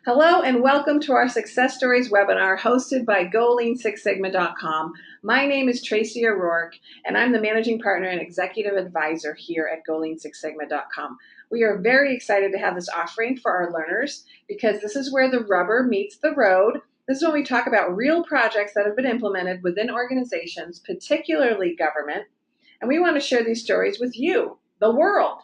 Hello and welcome to our Success Stories webinar hosted by GoLean6Sigma.com. My name is Tracy O'Rourke and I'm the Managing Partner and Executive Advisor here at GoLean6Sigma.com. We are very excited to have this offering for our learners because this is where the rubber meets the road. This is when we talk about real projects that have been implemented within organizations, particularly government, and we want to share these stories with you, the world.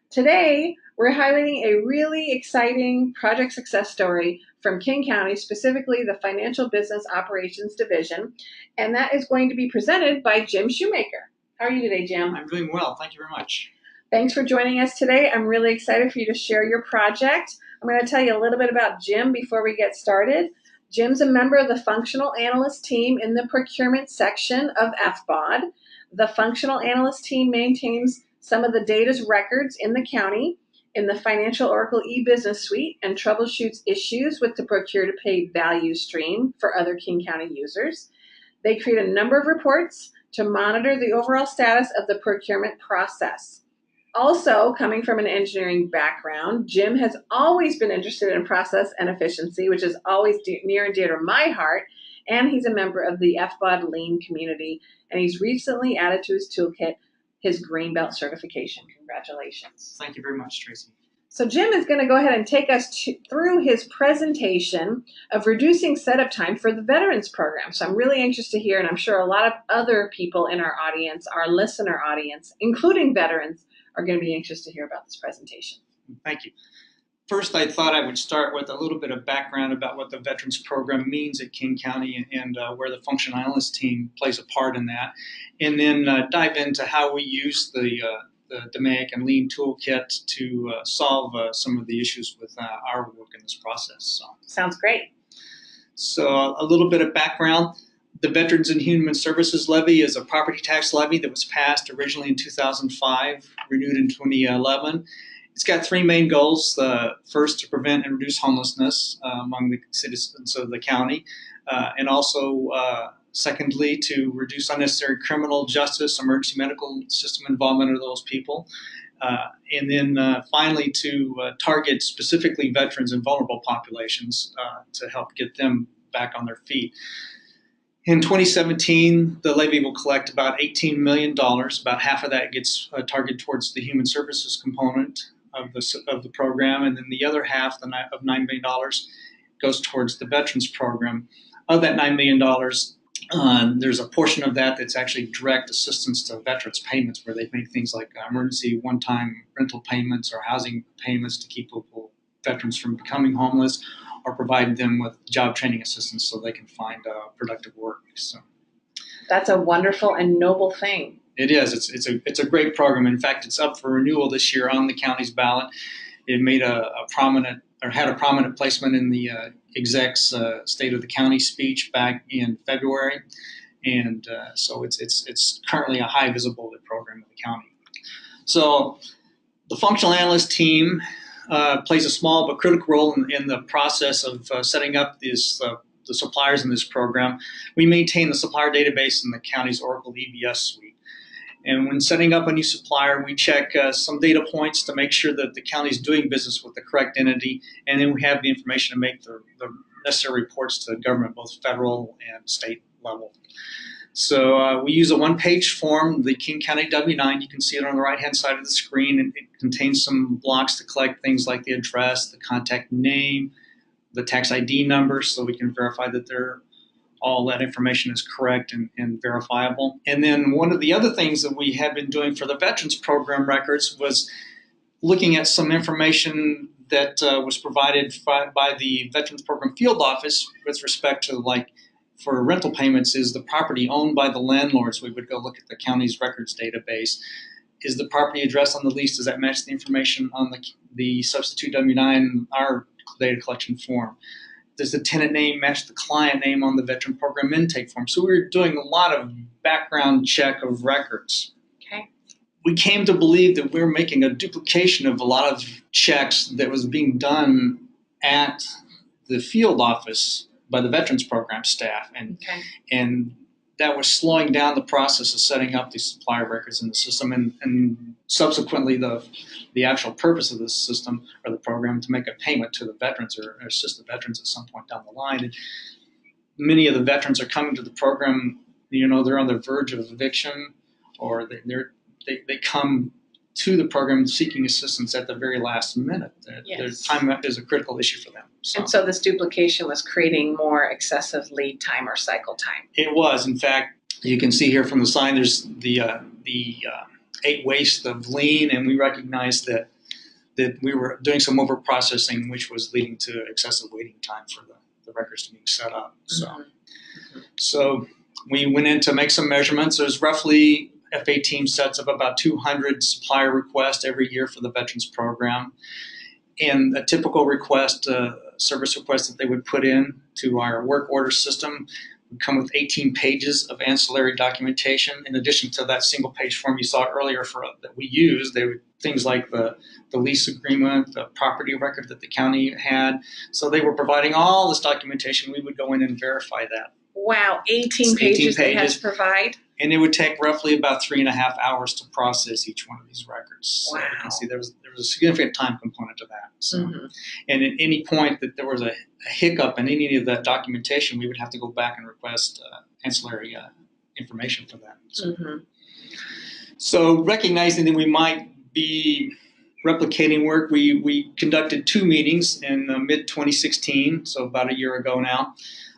Today, we're highlighting a really exciting project success story from King County, specifically the Financial Business Operations Division, and that is going to be presented by Jim Shoemaker. How are you today, Jim? I'm doing well. Thank you very much. Thanks for joining us today. I'm really excited for you to share your project. I'm going to tell you a little bit about Jim before we get started. Jim's a member of the Functional Analyst team in the procurement section of FBOD. The Functional Analyst team maintains some of the data's records in the county in the Financial Oracle e-Business Suite and troubleshoots issues with the procure-to-pay value stream for other King County users. They create a number of reports to monitor the overall status of the procurement process. Also, coming from an engineering background, Jim has always been interested in process and efficiency, which is always near and dear to my heart, and he's a member of the FBOD Lean community, and he's recently added to his toolkit his Green Belt certification. Congratulations. Thank you very much, Tracy. So Jim is going to go ahead and take us through his presentation of reducing setup time for the Veterans Program. So I'm really anxious to hear, and I'm sure a lot of other people in our audience, our listener audience, including veterans, are going to be anxious to hear about this presentation. Thank you. First, I thought I would start with a little bit of background about what the Veterans Program means at King County and where the Functional Analyst team plays a part in that, and then dive into how we use the DMAIC and Lean toolkit to solve some of the issues with our work in this process. Sounds great. So a little bit of background. The Veterans and Human Services Levy is a property tax levy that was passed originally in 2005, renewed in 2011. It's got three main goals. First, to prevent and reduce homelessness among the citizens of the county, and also, secondly, to reduce unnecessary criminal justice, emergency medical system involvement of those people, and then finally to target specifically veterans and vulnerable populations to help get them back on their feet. In 2017, the levy will collect about $18 million. About half of that gets targeted towards the human services component of the program, and then the other half of $9 million goes towards the Veterans Program. Of that $9 million, there's a portion of that that's actually direct assistance to veterans payments, where they make things like emergency one-time rental payments or housing payments to keep veterans from becoming homeless, or provide them with job training assistance so they can find productive work. So that's a wonderful and noble thing. It is. It's a great program. In fact, it's up for renewal this year on the county's ballot. It made had a prominent placement in the exec's State of the County speech back in February, and so it's currently a high visibility program in the county. So the Functional Analyst team plays a small but critical role in the process of setting up the suppliers in this program. We maintain the supplier database in the county's Oracle EBS suite. And when setting up a new supplier, we check some data points to make sure that the county is doing business with the correct entity, and then we have the information to make the necessary reports to the government, both federal and state level. So we use a one-page form, the King County W-9. You can see it on the right-hand side of the screen. And it contains some blocks to collect things like the address, the contact name, the tax ID number, so we can verify that all that information is correct and verifiable. And then one of the other things that we have been doing for the Veterans Program records was looking at some information that was provided by the Veterans Program Field Office with respect to, like, for rental payments, is the property owned by the landlords. We would go look at the county's records database. Is the property address on the lease, does that match the information on the substitute W-9, our data collection form? Does the tenant name match the client name on the Veteran Program intake form? So we were doing a lot of background check of records. Okay. We came to believe that we were making a duplication of a lot of checks that was being done at the field office by the Veterans Program staff. And that was slowing down the process of setting up these supplier records in the system, and subsequently the actual purpose of this system or the program to make a payment to the veterans or assist the veterans at some point down the line. And many of the veterans are coming to the program, they're on the verge of eviction, or they come to the program seeking assistance at the very last minute. Yes. Their time is a critical issue for them. And so this duplication was creating more excessive lead time or cycle time. It was. In fact, you can see here from the sign, there's the 8 waste of lien, and we recognized that we were doing some over processing, which was leading to excessive waiting time for the records to be set up. So we went in to make some measurements. There's roughly FA team sets up about 200 supplier requests every year for the Veterans Program. And a typical request, service request that they would put in to our work order system would come with 18 pages of ancillary documentation. In addition to that single page form you saw earlier that we used, they would things like the lease agreement, the property record that the county had. So they were providing all this documentation. We would go in and verify that. Wow, 18 pages they had to provide? And it would take roughly about 3.5 hours to process each one of these records. Wow. So you can see there was a significant time component to that. So, and at any point that there was a hiccup in any of that documentation, we would have to go back and request ancillary information for that. So recognizing that we might be replicating work, we conducted 2 meetings in mid-2016, so about a year ago now.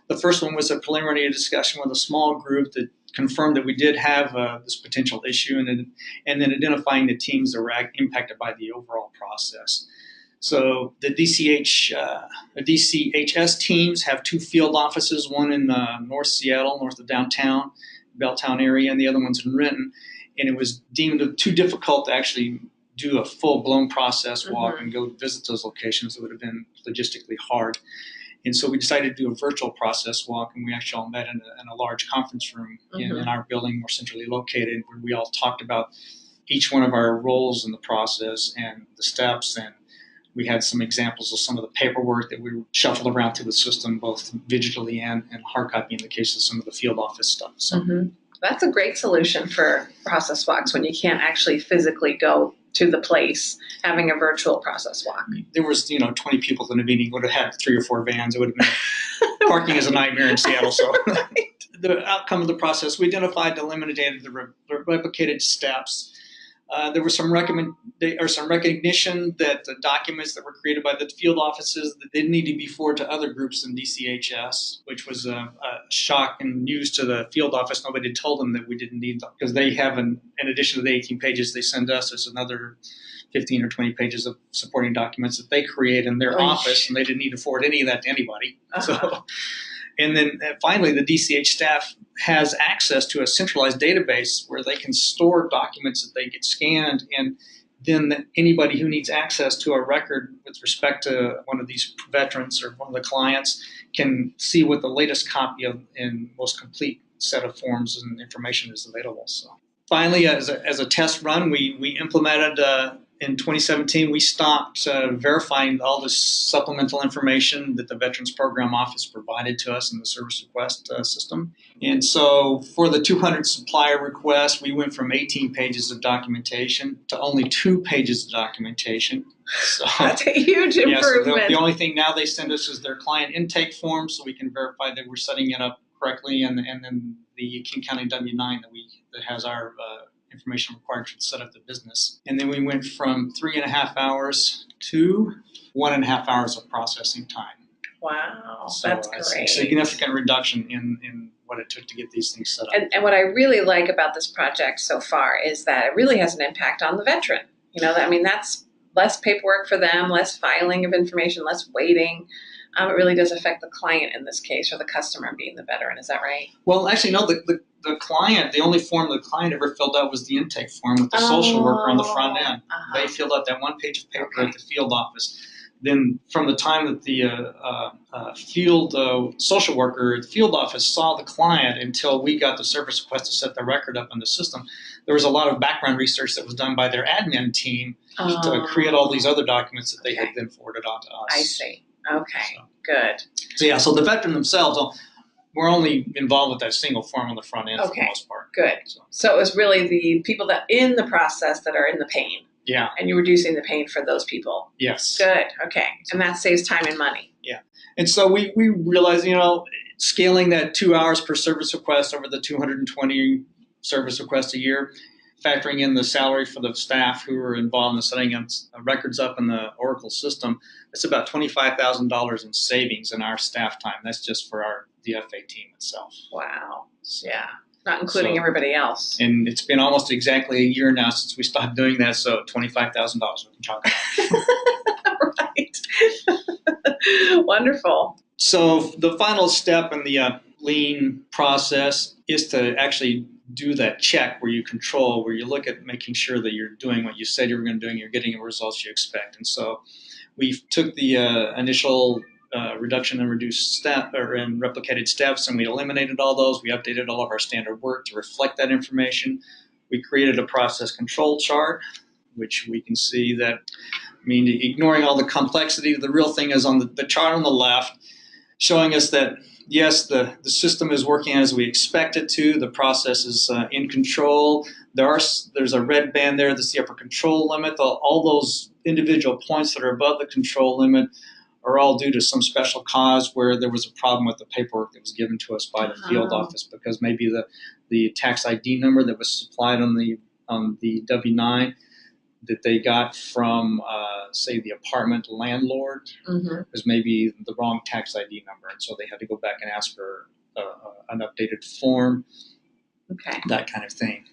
The first one was a preliminary discussion with a small group that confirmed that we did have this potential issue, and then identifying the teams that were impacted by the overall process. So the DCHS teams have 2 field offices, one in North Seattle, north of downtown, Belltown area, and the other one's in Renton. And it was deemed too difficult to actually do a full-blown process walk and go visit those locations. It would have been logistically hard. And so we decided to do a virtual process walk, and we actually all met in a large conference room in our building, more centrally located, where we all talked about each one of our roles in the process and the steps. And we had some examples of some of the paperwork that we shuffled around through the system, both digitally and hard copy in the case of some of the field office stuff. So that's a great solution for process walks when you can't actually physically go to the place. Having a virtual process walk. There was 20 people in the meeting. Would have had 3 or 4 vans. It would have been parking is a nightmare in Seattle. So the outcome of the process, we identified, eliminated the replicated steps. There was some recognition that the documents that were created by the field offices that didn't need to be forwarded to other groups in DCHS, which was a shock and news to the field office. Nobody had told them that we didn't need them, because they have, in addition to the 18 pages they send us, there's another 15 or 20 pages of supporting documents that they create in their office, and they didn't need to forward any of that to anybody. So. And then finally, the DCH staff has access to a centralized database where they can store documents that they get scanned, and then anybody who needs access to a record with respect to one of these veterans or one of the clients can see what the latest copy of and most complete set of forms and information is available. So finally, as a test run, we implemented in 2017, we stopped verifying all this supplemental information that the Veterans Program Office provided to us in the service request system. And so for the 200 supplier requests, we went from 18 pages of documentation to only 2 pages of documentation. So, that's a huge improvement. So the only thing now they send us is their client intake form, so we can verify that we're setting it up correctly, and then the King County W-9 that has our information required to set up the business. And then we went from 3.5 hours to 1.5 hours of processing time. Wow, so that's great. A significant reduction in what it took to get these things set up. And what I really like about this project so far is that it really has an impact on the veteran. That's less paperwork for them, less filing of information, less waiting. It really does affect the client in this case, or the customer being the veteran. Is that right? Well, actually, no. The client, the only form the client ever filled out was the intake form with the social worker on the front end. They filled out that 1 page of paper at the field office. Then from the time that the field social worker at the field office saw the client until we got the service request to set the record up in the system, there was a lot of background research that was done by their admin team to create all these other documents that they had then forwarded on to us. I see. Okay, good. So the veteran themselves, we're only involved with that single form on the front end for the Okay. most part. Good. So it was really the people that in the process that are in the pain. Yeah. And you're reducing the pain for those people. Yes. Good. Okay. And that saves time and money. Yeah. And so we realized, scaling that 2 hours per service request over the 220 service requests a year, factoring in the salary for the staff who are involved in setting up records up in the Oracle system, it's about $25,000 in savings in our staff time. That's just for the FA team itself. Wow. Yeah. Not including everybody else. And it's been almost exactly a year now since we stopped doing that, so $25,000 we can talk about. Right. Wonderful. So the final step in the lean process is to actually do that check where you control, where you look at making sure that you're doing what you said you were going to do and you're getting the results you expect. And so we took the initial reduction and reduced step and replicated steps, and we eliminated all those. We updated all of our standard work to reflect that information. We created a process control chart, which we can see that, ignoring all the complexity, the real thing is on the chart on the left, showing us that, yes, the system is working as we expect it to. The process is in control. There's a red band there that's the upper control limit. All those individual points that are above the control limit are all due to some special cause where there was a problem with the paperwork that was given to us by the field office, because maybe the tax ID number that was supplied on the W-9 that they got from, say, the apartment landlord was maybe the wrong tax ID number. And so they had to go back and ask for an updated form, that kind of thing.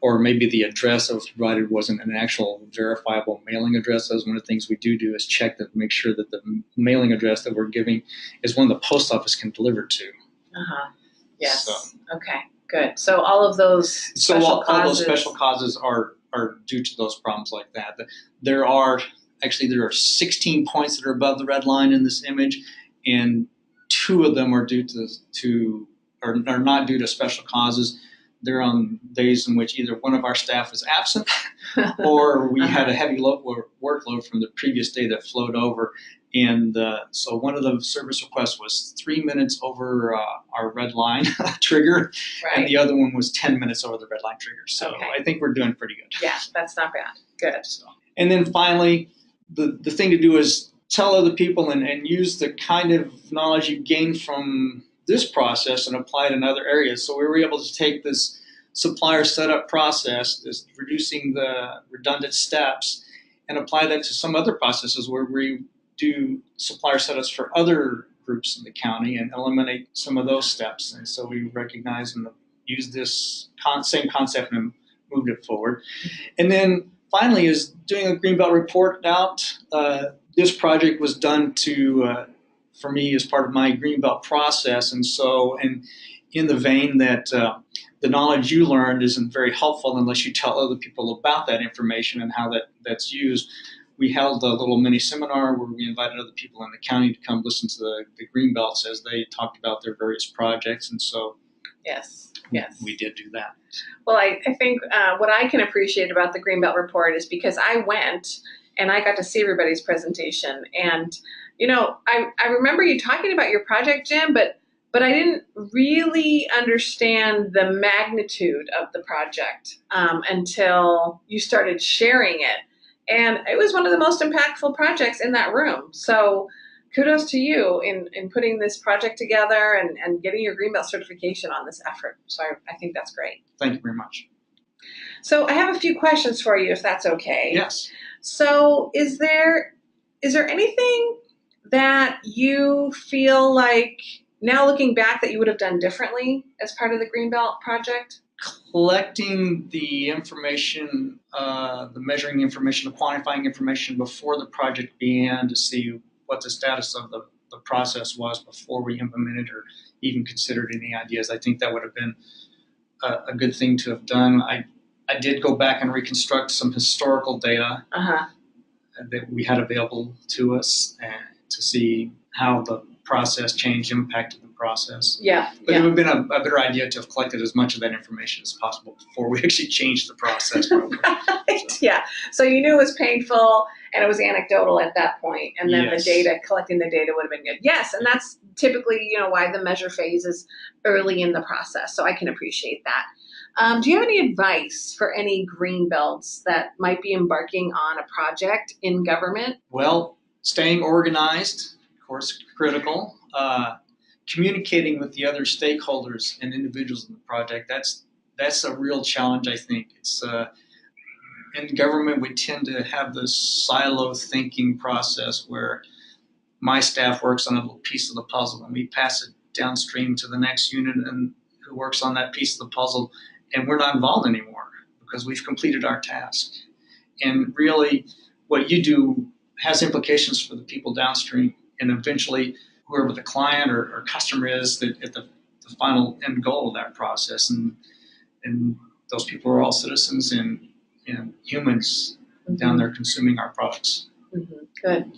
Or maybe the address that was provided wasn't an actual verifiable mailing address. That's one of the things we do is check to make sure that the mailing address that we're giving is one the post office can deliver to. Yes. So, okay, good. So all of those special causes. All those special causes are due to those problems like that. There are 16 points that are above the red line in this image, and 2 of them are due to are not due to special causes. They're on days in which either one of our staff is absent or we had a heavy workload from the previous day that flowed over. And so one of the service requests was 3 minutes over our red line trigger, and the other one was 10 minutes over the red line trigger. So I think we're doing pretty good. Yeah, that's not bad. Good. So, and then finally, the thing to do is tell other people and use the kind of knowledge you gain from this process and apply it in other areas. So we were able to take this supplier setup process, this reducing the redundant steps, and apply that to some other processes where we do supplier setups for other groups in the county and eliminate some of those steps. And so we recognize and use this same concept and moved it forward. And then finally is doing a Greenbelt report out. This project was done for me as part of my Greenbelt process. And so, and in the vein that the knowledge you learned isn't very helpful unless you tell other people about that information and how that's used, we held a little mini seminar where we invited other people in the county to come listen to the Greenbelts as they talked about their various projects. And so we did do that. Well, I think what I can appreciate about the Greenbelt report is because I went and I got to see everybody's presentation. And, I remember you talking about your project, Jim, but I didn't really understand the magnitude of the project until you started sharing it. And it was one of the most impactful projects in that room. So kudos to you in putting this project together and getting your Greenbelt certification on this effort. So I think that's great. Thank you very much. So I have a few questions for you, if that's okay. Yes. So is there anything that you feel like now looking back that you would have done differently as part of the Greenbelt project? Collecting the information, the measuring information, the quantifying information before the project began to see what the status of the process was before we implemented or even considered any ideas. I think that would have been a good thing to have done. I did go back and reconstruct some historical data that we had available to us and to see how the process change impacted the process. But it would have been a better idea to have collected as much of that information as possible before we actually changed the process. Right. So you knew it was painful and it was anecdotal at that point, and then Yes. collecting the data would have been good. Yes, and that's typically, why the measure phase is early in the process, so I can appreciate that. Do you have any advice for any green belts that might be embarking on a project in government? Well, staying organized, of course, critical. Communicating with the other stakeholders and individuals in the project, that's a real challenge, I think. It's in government, we tend to have this silo thinking process where my staff works on a little piece of the puzzle and we pass it downstream to the next unit and who works on that piece of the puzzle, and we're not involved anymore because we've completed our task. And really, what you do has implications for the people downstream, and eventually whoever the client or customer is that at the final end goal of that process. And those people are all citizens and humans down there consuming our products. Mm-hmm. Good.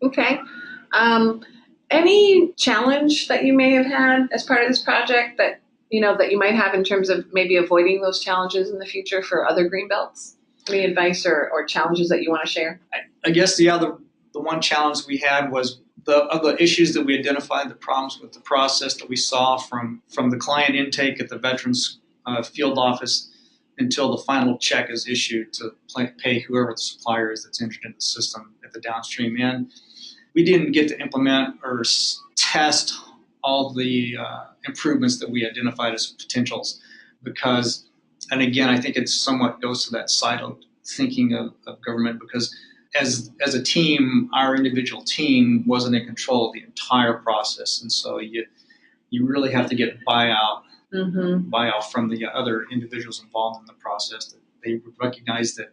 Okay. Any challenge that you may have had as part of this project that you might have in terms of maybe avoiding those challenges in the future for other green belts? Any advice or challenges that you want to share? I guess the one challenge we had was the issues that we identified, the problems with the process that we saw from the client intake at the Veterans Field Office until the final check is issued to pay whoever the supplier is that's entered in the system at the downstream end. We didn't get to implement or test all the improvements that we identified as potentials because, and again, I think it somewhat goes to that siloed thinking of government because as a team, our individual team wasn't in control of the entire process. And so you really have to get buyout from the other individuals involved in the process that they would recognize that,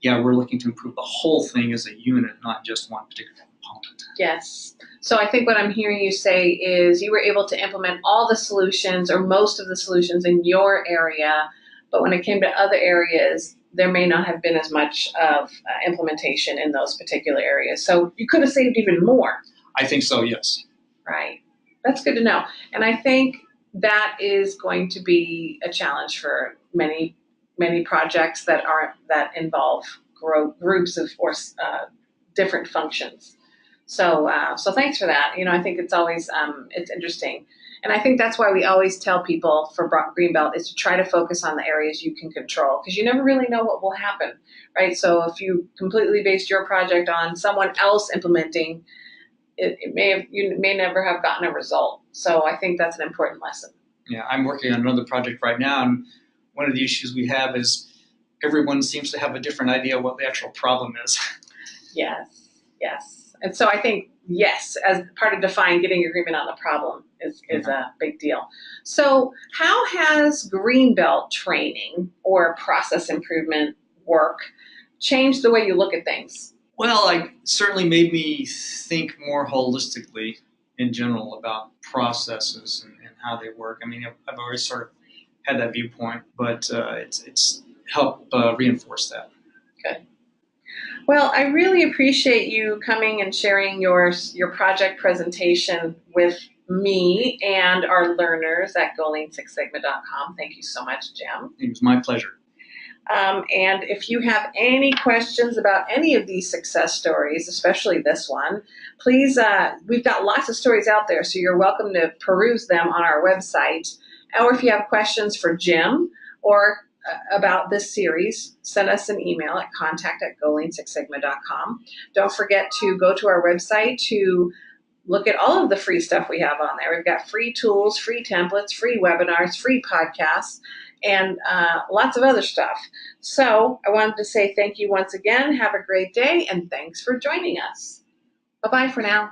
yeah, we're looking to improve the whole thing as a unit, not just one particular component. Yes. So I think what I'm hearing you say is you were able to implement all the solutions or most of the solutions in your area, but when it came to other areas, there may not have been as much of implementation in those particular areas. So you could have saved even more. I think so, yes. Right. That's good to know. And I think that is going to be a challenge for many, many projects that involve groups of or different functions. So thanks for that. I think it's always it's interesting. And I think that's why we always tell people for Greenbelt is to try to focus on the areas you can control because you never really know what will happen, right? So if you completely based your project on someone else implementing, you may never have gotten a result. So I think that's an important lesson. Yeah, I'm working on another project right now, and one of the issues we have is everyone seems to have a different idea what the actual problem is. Yes. And so I think, yes, as part of getting agreement on the problem is a big deal. So how has Greenbelt training or process improvement work changed the way you look at things? Well, it certainly made me think more holistically in general about processes and how they work. I mean, I've always sort of had that viewpoint, but it's helped reinforce that. Good. Well, I really appreciate you coming and sharing your project presentation with me and our learners at GoLeanSixSigma.com. Thank you so much, Jim. It was my pleasure. And if you have any questions about any of these success stories, especially this one, please, we've got lots of stories out there, so you're welcome to peruse them on our website. Or if you have questions for Jim or about this series, send us an email at contact@GoLeanSixSigma.com. Don't forget to go to our website to look at all of the free stuff we have on there. We've got free tools, free templates, free webinars, free podcasts, and lots of other stuff. So I wanted to say thank you once again. Have a great day, and thanks for joining us. Bye-bye for now.